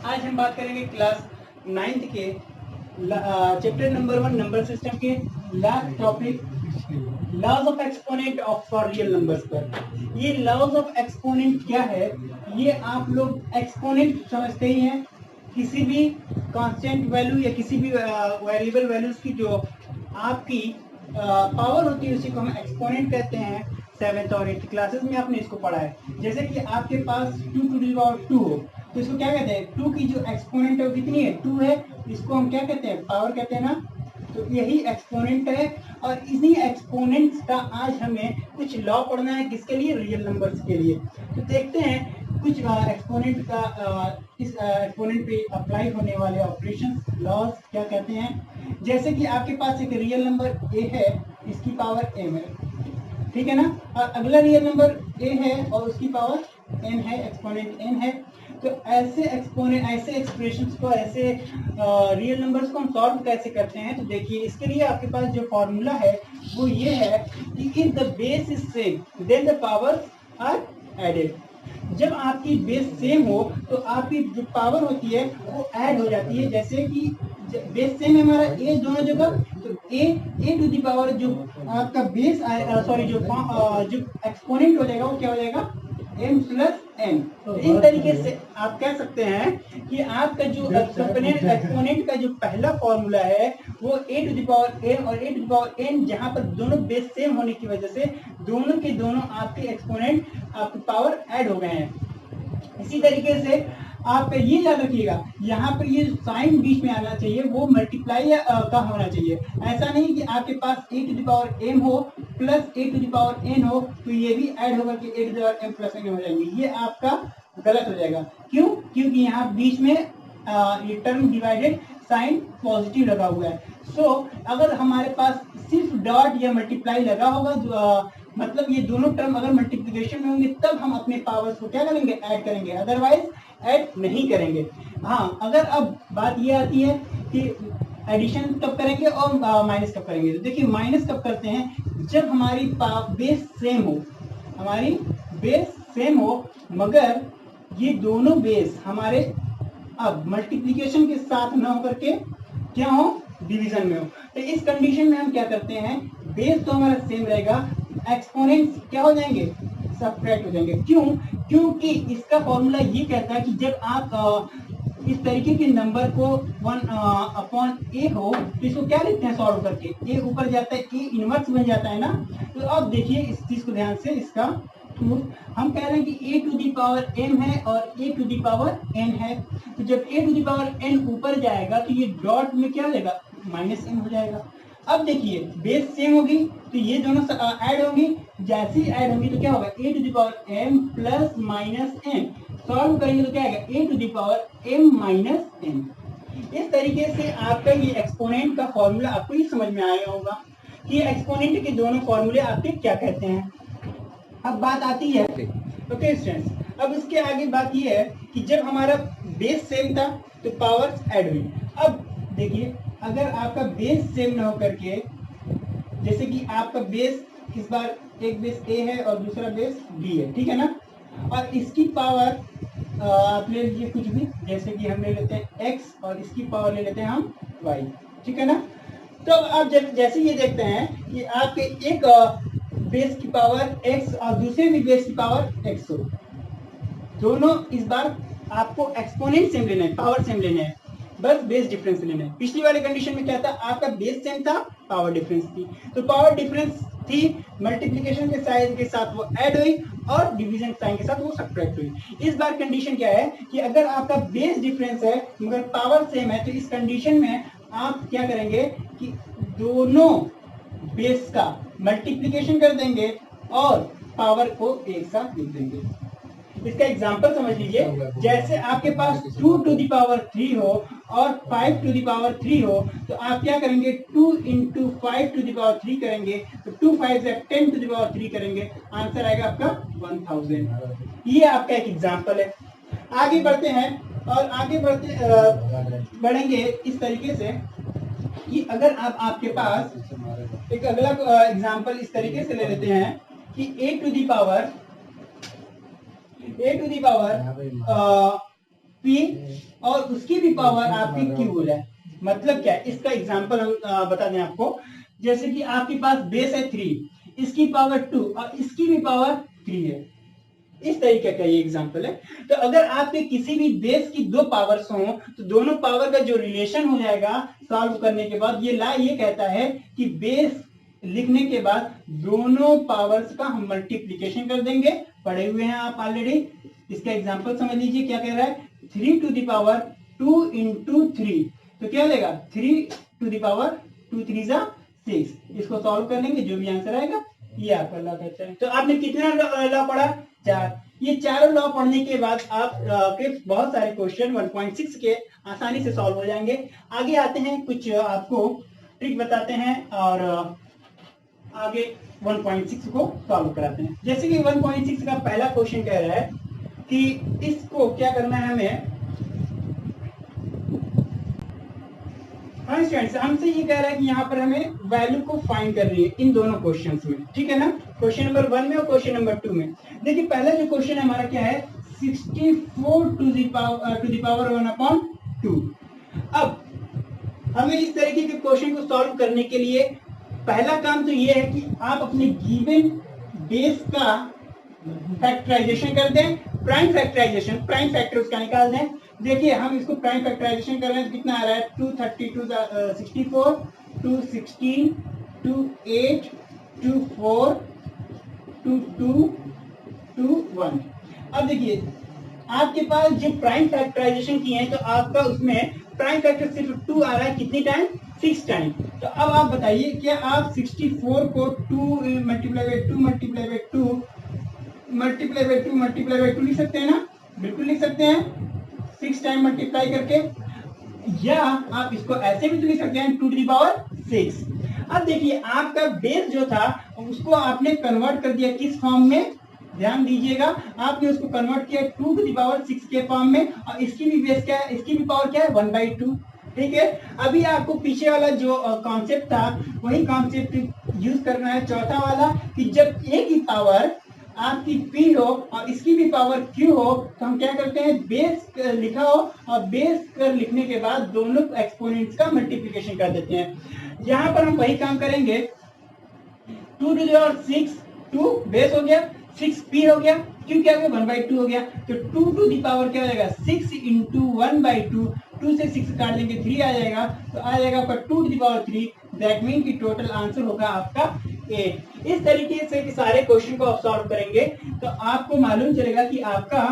आज हम बात करेंगे क्लास 9th के चैप्टर नंबर 1 नंबर सिस्टम के last topic laws of exponent of for real numbers पर। ये लॉज ऑफ एक्सपोनेंट क्या है? ये आप लोग एक्सपोनेंट समझते ही हैं, किसी भी कांस्टेंट वैल्यू या किसी भी वेरिएबल वैल्यूज की जो आपकी पावर होती है उसी को हम एक्सपोनेंट कहते हैं। 7th और 8th क्लासेस में आपने इसको पढ़ा है। जैसे कि आपके पास 2 टू द पावर 2 हो तो इसको क्या कहते हैं? 2 की जो एक्सपोनेंट है वो कितनी है? 2 है। इसको हम क्या कहते हैं? पावर कहते हैं ना। तो यही एक्सपोनेंट है और इन्हीं एक्सपोनेंट्स का आज हमें कुछ लॉ पढ़ना है। किसके लिए? रियल नंबर्स के लिए। तो देखते हैं कुछ एक्सपोनेंट का इस एक्सपोनेंट पे अप्लाई होने वाले ऑपरेशन लॉज क्या कहते हैं। जैसे कि आपके पास एक रियल नंबर a है, इसकी पावर m है, ठीक है ना। और अगला रियल नंबर a है और उसकी पावर n है, एक्सपोनेंट n है। तो ऐसे एक्सपोनेंट, ऐसे एक्सप्रेशंस को, ऐसे रियल नंबर्स को हम सॉल्व कैसे करते हैं? तो देखिए, इसके लिए आपके पास जो फॉर्मूला है वो ये है कि if the base is same then the powers are added. जब आपकी बेस सेम हो तो आपकी जो पावर होती है वो ऐड हो जाती है। जैसे कि बेस सेम है हमारा a दोनों जगह, तो a टू द पावर जो आपका बेस सॉरी जो एक्सपोनेंट हो जाएगा वो क्या हो जाएगा? m plus n। तो इस तरीके से आप कह सकते हैं कि आपका जो एक्सपोनेंट का जो पहला फॉर्मूला है वो a to the power m और a to the power n, जहां पर दोनों बेस सेम होने की वजह से दोनों के दोनों आपके एक्सपोनेंट आपकी पावर ऐड हो गए हैं। इसी तरीके से आप ये याद रखिएगा, यहाँ पर ये साइन बीच में आना चाहिए, वो मल्टीप्लाई का होना चाहिए। ऐसा नहीं कि आपके पास a to the power m हो plus a to the power n हो तो ये भी ऐड होकर के a to the power m plus n हो जाएंगे। ये आपका गलत हो जाएगा। क्यों? क्योंकि यहाँ बीच में ये टर्म डिवाइडेड साइन पॉजिटिव लगा हुआ है। अगर हमारे पास सिर्फ डॉट या मल्टीप्लाई लगा होगा, मतलब ये दोनों टर्म अगर मल्टीप्लिकेशन में होंगे तब हम अपने पावर्स को क्या करेंगे? ऐड करेंगे, अदरवाइज ऐड नहीं करेंगे। हाँ, अगर अब बात ये आती है कि एडिशन कब करेंगे और माइनस कब करेंगे, तो देखिए माइनस कब करते हैं? जब हमारी बेस सेम हो, हमारी बेस सेम हो मगर ये दोनों बेस हमारे अब मल्टीप्लिकेशन के साथ ना होकर के क्या हो? डिवीजन में हो। तो इस कंडीशन में हम क्या करते हैं? बेस तो हमारा सेम रहेगा, एक्सपोनेंट्स क्या हो जाएंगे? सब्ट्रैक्ट हो जाएंगे। क्यों? क्योंकि इसका फॉर्मूला ये कहता है कि जब आप इस तरीके के नंबर को 1 अपॉन a हो तो इसको क्या लिखते हैं? सॉल्व करके a ऊपर जाता है, a इनवर्स बन जाता है ना। तो अब देखिए इस चीज को ध्यान से, इसका हम कह रहे हैं कि a to the power m है और a to the power n है। तो जब a to the power n ऊपर जाएगा तो ये डॉट में क्या हो जाएगा? माइनस m हो जाएगा। अब देखिए बेस सेम होगी तो ये दोनों ऐड होंगी, जैसे ही ऐड होंगी तो क्या होगा? a to the power m plus minus n। Solve करेंगे तो क्या आएगा? a to the power m minus n। इस तरीके से आपका ये एक्सपोनेंट का फॉर्मूला आपको ये समझ में आया होगा कि एक्सपोनेंट के दोनों फॉर्मूले आपके क्या कहते हैं। अब बात आती है, ओके स्टूडेंट्स, अब इसके आगे बात ये है कि जब हमारा बेस सेम था तो पावर्स ऐड हुई। अब देखिए, अगर आपका बेस सेम ना होकर के, जैसे कि आपका बेस इस बार एक बेस a है और दूसरा बेस b है, ठीक है ना, और इसकी पावर आप ले लीजिए कुछ भी, जैसे कि हम ले लेते हैं x और इसकी पावर ले लेते हैं हम y, ठीक है ना। तो आप जैसे ये देखते हैं कि आपके एक बेस की पावर x और दूसरे भी बेस की पावर x हो, दोनों इस बार आपको एक्सपोनेंट सेम लेना है, पावर सेम लेना है, बस बेस डिफरेंस लेना है। पिछली वाले कंडीशन में क्या था? आपका बेस सेम था, पावर डिफरेंस थी। तो पावर डिफरेंस थी, मल्टीप्लिकेशन के साइन के साथ वो ऐड हुई और डिवीजन साइन के साथ वो सब्ट्रैक्ट हुई। इस बार कंडीशन क्या है कि अगर आपका बेस डिफरेंस है मगर पावर सेम है तो इस कंडीशन में आप क्या करेंगे कि दोनों बेस का मल्टीप्लिकेशन कर देंगे और पावर को एक साथ लिख देंगे। इसका एग्जांपल समझ लीजिए, जैसे आपके पास 2 टू दी पावर 3 हो और 5 टू दी पावर 3 हो तो आप क्या करेंगे? 2 इंटू 5 टू दी पावर 3 करेंगे तो 2 5 से 10 टू दी पावर 3 करेंगे, आंसर आएगा आपका 1000। ये आपका एक एग्जांपल है। आगे बढ़ते हैं और आगे बढ़ेंगे इस तरीके से कि अगर आपके पास एक अगला एग्जांपल इस तरीके से ले लेते हैं कि a to the power p और उसकी भी पावर आपकी q है। मतलब क्या है, इसका एग्जांपल हम बता दें आपको। जैसे कि आपके पास बेस है 3, इसकी पावर 2 और इसकी भी पावर 3 है। इस तरीके का ये एग्जांपल है। तो अगर आपके किसी भी बेस की दो पावर्स हो तो दोनों पावर का जो रिलेशन हो जाएगा सॉल्व करने के बाद, ये ला ये कहता है कि बेस लिखने के बाद दोनों पावर्स का हम मल्टीप्लीकेशन कर देंगे। पढ़े हुए हैं आप ऑलरेडी। इसका एग्जांपल समझ लीजिए क्या कह रहा है, 3 टू द पावर 2 into 3, तो क्या लेगा 3 टू द पावर 2 3 6। इसको सॉल्व कर लेंगे, जो भी आंसर आएगा ये आपका लॉ कहता है। तो आपने कितना लॉ पढ़ा, 4। ये चारों लॉ पढ़ने के बाद आप के बहुत सारे क्वेश्चन 1.6 के आसानी से सॉल्व हो जाएंगे। आगे आते हैं, कुछ आपको ट्रिक बताते हैं और आगे 1.6 को सॉल्व कराते हैं। जैसे कि 1.6 का पहला क्वेश्चन कह रहा है कि इसको क्या करना है हमें। हाँ स्टूडेंट्स, हमसे ये कह रहा है कि यहाँ पर हमें वैल्यू को फाइंड करनी है इन दोनों क्वेश्चंस में, ठीक है ना। क्वेश्चन नंबर 1 में और क्वेश्चन नंबर 2 में। देखिए पहला जो क्वेश्चन है हमारा क्या है, 64 टू द पावर 1/2। अब हमें इस तरीके के क्वेश्चन को सॉल्व करने के लिए पहला काम तो ये है कि आप अपने गिवन बेस का फैक्टराइजेशन कर दें, प्राइम फैक्टराइजेशन, प्राइम फैक्टर उसका निकाल दें। देखिए हम इसको प्राइम फैक्टराइजेशन कर रहे हैं तो कितना आ रहा है, 232 64 2 16 2 8 2 4 2 2 2 1। अब देखिए आपके पास जो प्राइम फैक्टराइजेशन किए हैं तो आपका उसमें प्राइम फैक्टर सिर्फ 2 आ रहा है, कितनी टाइम, 6 टाइम। तो अब आप बताइए क्या आप 64 को 2 multiply by 2 multiply by 2 multiply by 2 multiply by 2 लिख सकते हैं ना, बिल्कुल लिख सकते हैं 6 टाइम मल्टीप्लाई करके, या आप इसको ऐसे भी तो लिख सकते हैं 2 टू द पावर 6। अब देखिए आपका बेस जो था उसको आपने कन्वर्ट कर दिया किस फॉर्म में, ध्यान दीजिएगा, आपने उसको कन्वर्ट किया 2 टू द पावर 6 के फॉर्म में, और इसकी भी बेस क्या है, इसकी भी पावर क्या है 1/2, ठीक है। अभी आपको पीछे वाला जो कॉन्सेप्ट था वही कॉन्सेप्ट यूज करना है, चौथा वाला, कि जब ए की पावर आपकी P हो और इसकी भी पावर Q हो तो हम क्या करते हैं, बेस लिखा हो और बेस कर लिखने के बाद दोनों एक्सपोनेंट्स का मल्टीप्लिकेशन कर देते हैं। यहाँ पर हम वही काम करेंगे, 2 टू द पावर 6 2 बेस हो गया, 6P हो गया, Q क्या हो गया 1/2 हो गया। तो 2 टू द पावर क्या हो जाएगा 6 into 1/2, 2 से 6 काट देंगे 3 आ जाएगा, तो आ जाएगा आपका 2 to the power 3। That mean कि टोटल आंसर होगा आपका 8। इस तरीके से सारे क्वेश्चन को आप सॉल्व करेंगे तो आपको मालूम चलेगा कि आपका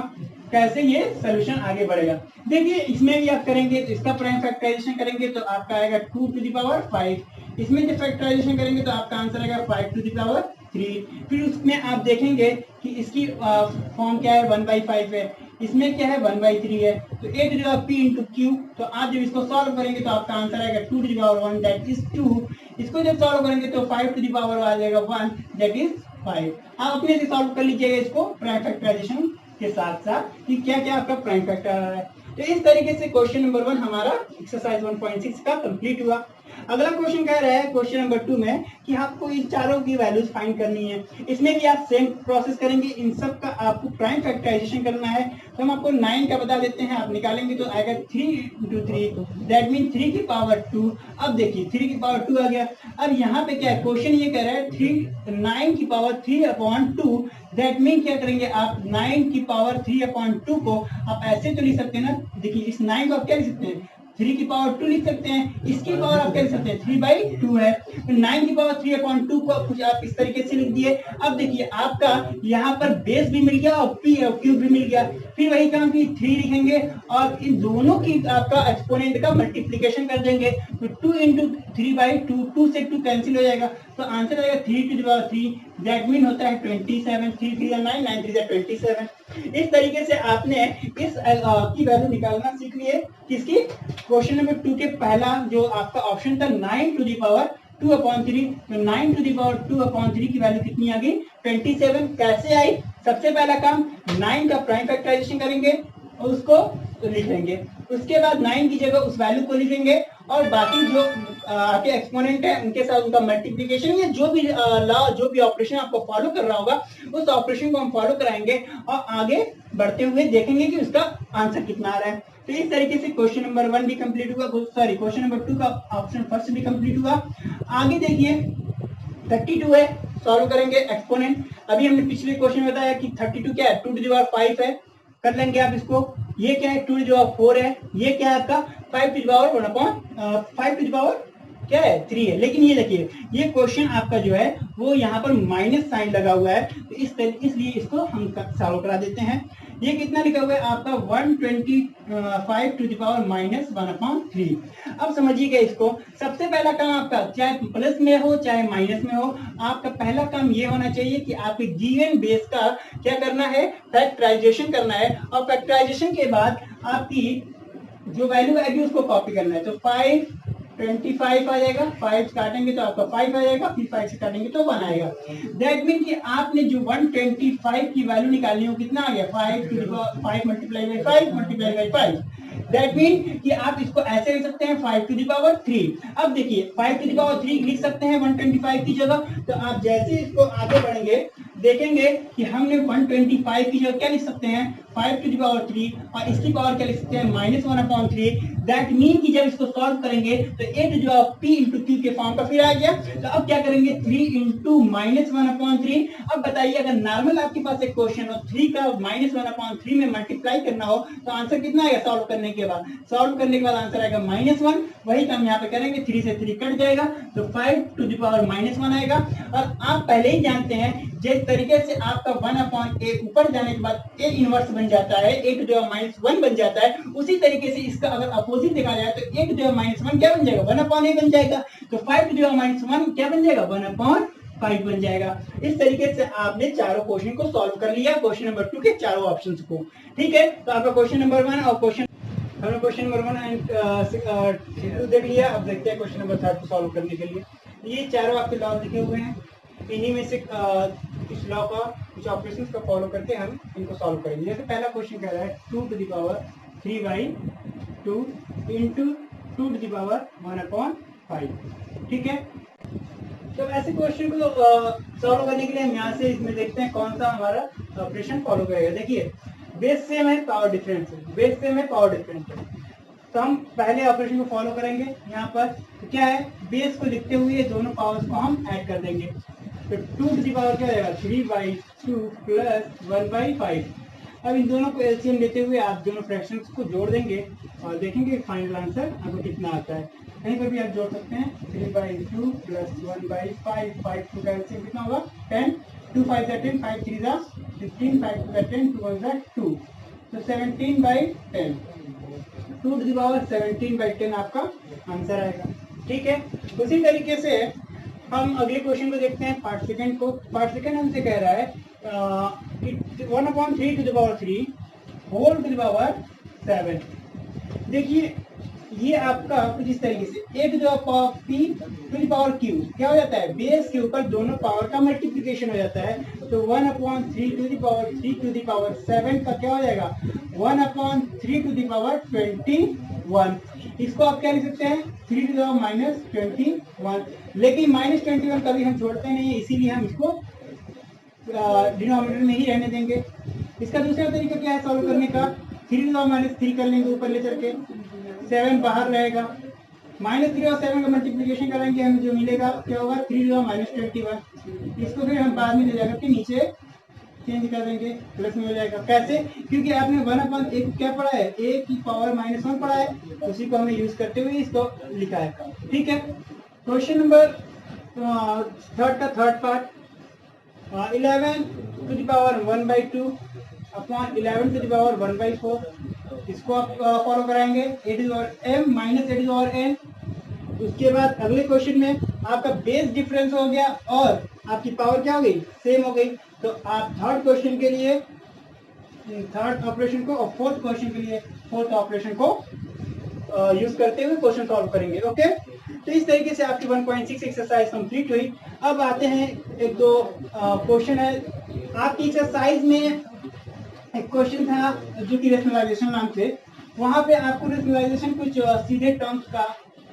कैसे ये सोल्यूशन आगे बढ़ेगा। देखिए इसमें भी आप करेंगे तो इसका प्राइम फैक्टराइजेशन करेंगे तो आपका आएगा 2 टू द पावर 5। इसमें जब फैक्टराइजेशन करेंगे तो आपका आंसर आएगा 5 टू द पावर 3। फिर उसमें आप देखेंगे कि इसकी फॉर्म क्या है 1/5 है, इसमें क्या है 1/3 है, तो a to the power p into q. तो आप जब इसको सॉल्व करेंगे तो आपका आंसर आएगा 2 to the power 1 that is 2। इसको जब सॉल्व करेंगे तो 5 टू द पावर आ जाएगा 1 दैट इज 5। आप अपने से सॉल्व कर लीजिएगा इसको प्राइम फैक्टराइजेशन के साथ साथ कि क्या क्या आपका प्राइम फैक्टर आ रहा है। तो इस तरीके से क्वेश्चन नंबर 1 हमारा एक्सरसाइज 1.6 का कंप्लीट हुआ। अगला क्वेश्चन कह रहा है क्वेश्चन नंबर 2 में कि आपको इन चारों की वैल्यूज फाइंड करनी है। इसमें भी आप सेम प्रोसेस करेंगे, इन सब का आपको प्राइम फैक्टराइजेशन करना है। तो हम आपको 9 का बता देते हैं, आप निकालेंगे तो आएगा 3 into 3 दैट मीन 3 की पावर 2। अब देखिए 3 की पावर 2 आ गया। अब यहाँ पे क्या है, क्वेश्चन ये कह रहा है 9 की पावर 3/2 दैट मीन क्या करेंगे आप 9 की पावर 3/2 को आप ऐसे तो लिख सकते हैं ना, देखिए इस 9 को आप क्या लिख सकते हैं 3 की पावर 2 लिख सकते हैं, इसकी पावर आप क्या लिख सकते हैं 3/2 है। तो 9 की पावर 3/2 को कुछ आप इस तरीके से लिख दिए। अब देखिए आपका यहाँ पर बेस भी मिल गया और p और q भी मिल गया। फिर वही काम की 3 लिखेंगे और इन दोनों की आपका एक्सपोनेंट का मल्टीप्लिकेशन कर देंगे। तो 2 into 3/2, 2 से 2 कैंसिल हो जाएगा तो आंसर आएगा 3 to the power 3 that mean होता है 27। 3 3 9 9 3 27। इस तरीके से आपने इस की वैल्यू निकालना सीख लिए, किसकी, क्वेश्चन नंबर 2 के पहला जो आपका ऑप्शन था 9 टू द पावर 2/3। तो 9 टू द पावर 2/3 की वैल्यू कितनी आ गई 27। कैसे आई, सबसे पहला काम 9 का प्राइम फैक्टराइजेशन करेंगे और उसको लिख लेंगे। उसके बाद 9 की जगह उस वैल्यू को लिखेंगे और बाकी जो आपके एक्सपोनेंट है उनके साथ उनका मल्टीप्लिकेशन या जो भी लॉ जो भी ऑपरेशन आपको फॉलो कर रहा होगा उस ऑपरेशन को हम फॉलो कराएंगे और आगे बढ़ते हुए देखेंगे कि उसका आंसर कितना आ रहा है। तो इस तरीके से क्वेश्चन नंबर 1 भी कंप्लीट हुआ, सॉरी क्वेश्चन नंबर 2 का ऑप्शन फर्स्ट भी कंप्लीट हुआ। आगे देखिए 32 है, सॉल्व करेंगे एक्सपोनेंट। अभी हमने पिछले क्वेश्चन में बताया कि 32 क्या है, 2 टू द पावर 5 है, कर लेंगे आप इसको। ये क्या है, 2 टू द पावर 4 है, ये क्या है आपका 5 to the power 5 to the power क्या है 3 है। लेकिन ये देखिए ये क्वेश्चन आपका जो है वो यहाँ पर माइनस साइन लगा हुआ है, तो इसलिए इसको हम सॉल्व करा देते हैं। ये कितना लिखा हुआ है आपका 125 टू द पावर -1/3। अब समझिएगा इसको, सबसे पहला काम आपका चाहे प्लस में हो चाहे माइनस में हो, आपका पहला काम ये होना चाहिए कि आपके गिवन बेस का क्या करना है, फैक्टराइजेशन करना है। और फैक्टराइजेशन के बाद आपकी जो वैल्यू आएगी उसको कॉपी करना है। तो 525 आ जाएगा, 5 काटेंगे तो आपका 5 आ जाएगा, फिर 5 से काटेंगे तो 1 आएगा। दैट मीन कि आपने जो 125 की वैल्यू निकालनी हो कितना आ गया, 5 multiply by 5 multiply by 5। That mean कि आप इसको ऐसे लिख सकते हैं 5 टू द पावर 3। अब देखिए 5 टू द पावर 3 लिख सकते हैं 125 की जगह। तो आप जैसे इसको आगे बढ़ेंगे देखेंगे कि हमने 125 की जगह क्या लिख सकते हैं 5 टू द पावर 3 और इसकी पावर क्या लिख सकते हैं -1/3। दैट मीन कि जब इसको सॉल्व करेंगे तो a to the power p into q के फॉर्म का फिर आ गया। तो अब क्या करेंगे 3 इंटू -1/3। अब बताइए अगर नॉर्मल आपके पास एक क्वेश्चन हो 3 का -1/3 में मल्टीप्लाई करना हो तो आंसर कितना आएगा सॉल्व करने के बाद, सॉल्व करने के बाद आंसर आएगा -1। वही काम यहाँ पे करेंगे, 3 से 3 कट जाएगा तो 5 टू द पावर -1 आएगा। और आप पहले ही जानते हैं जिस तरीके से आपका 1/a ऊपर जाने के बाद a इनवर्स बन जाता है, a टू द पावर -1 बन जाता है, उसी तरीके से इसका अगर अपोजिट देखा जाए तो a टू द पावर -1 क्या बन जाएगा 1/a बन जाएगा। तो 5 टू द पावर -1 क्या बन जाएगा 1/5 बन जाएगा। इस तरीके से आपने चारों क्वेश्चन को सॉल्व कर लिया, क्वेश्चन नंबर 2 के चारों ऑप्शंस को। ठीक है, तो आपका क्वेश्चन नंबर 1 और क्वेश्चन नंबर 1 एंड 2 देख लिया। अब देखते हैं क्वेश्चन नंबर 3 को सॉल्व करने के लिए। ये चारों आपके लॉ लिखे हुए हैं, इन्हीं में से कुछ लॉ का कुछ ऑपरेशंस का फॉलो करके हम इनको सॉल्व करेंगे। जैसे पहला क्वेश्चन कह रहा है 2 to the power 3/2 into 2 to the power 1/5। ठीक है, तो ऐसे क्वेश्चन को सॉल्व करने के लिए हम यहाँ से इसमें देखते हैं कौन सा हमारा ऑपरेशन फॉलो करेगा। देखिए बेस सेम है, पावर डिफरेंस है, बेस सेम है, पावर डिफरेंस है। तो हम पहले ऑपरेशन को फॉलो करेंगे। यहाँ पर तो क्या है, बेस को लिखते हुए दोनों पावर्स को हम ऐड कर देंगे। तो 2 टू द पावर क्या हो जाएगा 3/2 प्लस 1/5। अब इन दोनों को एलसीएम लेते हुए आप दोनों फ्रैक्शंस को जोड़ देंगे और देखेंगे फाइनल आंसर आपको कितना आता है। कहीं पर भी आप जोड़ सकते हैं 3/2 प्लस 1/5, 5 टू का एलसीएम कितना होगा 10, 2 5 10, 5 3 15, 5 2 10, 2 1 2, तो 17/10, 2 टू द पावर 17/10 आपका आंसर आएगा। ठीक है, उसी तरीके से हम अगले क्वेश्चन को देखते हैं, पार्ट सेकंड को। पार्ट सेकंड हमसे कह रहा है 1/3 to the power 3 whole to the power 7। देखिए ये आपका कुछ इस तरीके से a to the power p to the power q क्या हो जाता है, बेस के ऊपर दोनों पावर का मल्टीप्लिकेशन हो जाता है। तो 1/3 to the power 3 to the power 7 का क्या हो जाएगा 1/3 टू द पावर 21। इसको आप क्या लिख सकते हैं 3 टू द पावर -21। लेकिन -21 कभी हम छोड़ते नहीं है, इसीलिए हम इसको डिनोमिनेटर में ही रहने देंगे। इसका दूसरा तरीका क्या है सॉल्व करने का, 3 टू द पावर -3 कर लेंगे ऊपर ले चल के, 7 बाहर रहेगा, -3 और 7 का मल्टीप्लिकेशन करेंगे हमें जो मिलेगा क्या होगा 3 टू द पावर -21। इसको फिर हम बाद में ले जाकर के नीचे चेंज कर देंगे, प्लस में हो जाएगा। कैसे, क्योंकि आपने 1/a क्या पढ़ा है, a की पावर -1 पढ़ा है, उसी को हमने यूज करते हुए इसको लिखा है। ठीक है, क्वेश्चन नंबर 3 का third part 11 to the power 1/2 upon 11 to the power 1/4। इसको आप फॉलो कराएंगे a to the power m minus a to the power n। उसके बाद अगले क्वेश्चन में आपका बेस डिफरेंस हो गया और आपकी पावर क्या हो गई सेम हो गई। तो आप थर्ड क्वेश्चन के लिए थर्ड ऑपरेशन को और फोर्थ क्वेश्चन के लिए फोर्थ ऑपरेशन को यूज करते हुए क्वेश्चन सॉल्व करेंगे। ओके, तो इस तरीके से आपकी 1.6 एक्सरसाइज कंप्लीट हुई। अब आते हैं एक दो क्वेश्चन है आपकी एक्सरसाइज में। एक क्वेश्चन था जो कि रेशनलाइजेशन नाम से, वहां पे आपको रेशनलाइजेशन कुछ सीधे टर्म्स का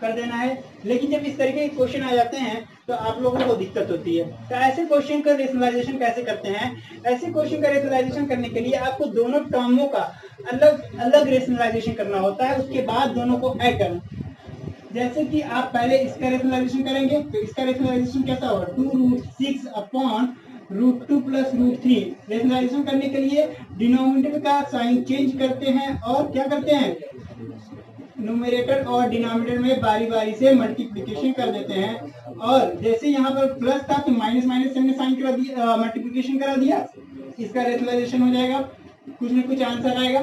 कर देना है। लेकिन जब इस तरीके के क्वेश्चन आ जाते हैं तो आप लोगों को दिक्कत होती है। तो ऐसे क्वेश्चन का रेशनलाइजेशन कैसे करते हैं? ऐसे क्वेश्चन का रेशनलाइजेशन करने के लिए आपको दोनों टर्मों का अलग अलग रेशनलाइजेशन करना होता है, उसके बाद दोनों को ऐड करना। जैसे कि आप पहले इसका रेशनलाइजेशन करेंगे तो इसका रेशनलाइजेशन कैसा होगा, 2√6 अपॉन √2 प्लस √3। रेशनलाइजेशन करने के लिए डिनोमिनेटर का साइन चेंज करते हैं और क्या करते हैं, न्यूमरेटर और डिनोमिनेटर में बारी बारी से मल्टीप्लिकेशन कर देते हैं। और जैसे यहाँ पर प्लस था तो माइनस माइनस से हमने साइन करा दिया, मल्टीप्लिकेशन करा दिया, इसका रेशनलाइजेशन हो जाएगा, कुछ न कुछ आंसर आएगा,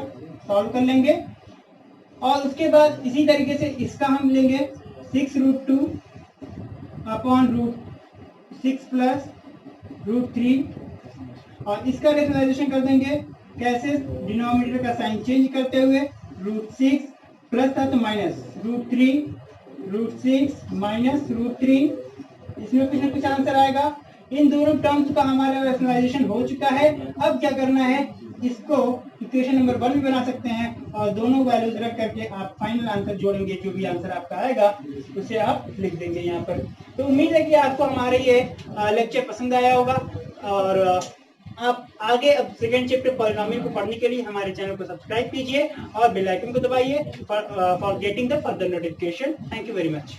सॉल्व कर लेंगे। और उसके बाद इसी तरीके से इसका हम लेंगे 6√2 अपॉन √6 प्लस √3 और इसका रेशनलाइजेशन कर देंगे कैसे, डिनोमिनेटर का साइन चेंज करते हुए, √6 प्लस था तो माइनस √6 माइनस √3, इसमें कुछ ना कुछ आंसर आएगा। इन दोनों टर्म्स का हमारा रेशनलाइजेशन हो चुका है। अब क्या करना है, इसको इक्वेशन नंबर 1 भी बना सकते हैं और दोनों वैल्यूज रख करके आप फाइनल आंसर जोड़ेंगे, जो भी आंसर आपका आएगा उसे आप लिख देंगे यहाँ पर। तो उम्मीद है कि आपको हमारे ये लेक्चर पसंद आया होगा और आप आगे अब सेकेंड चैप्टर पॉलिनोमियल को पढ़ने के लिए हमारे चैनल को सब्सक्राइब कीजिए और बेल आइकन को दबाइए for getting the further notification. Thank you very much.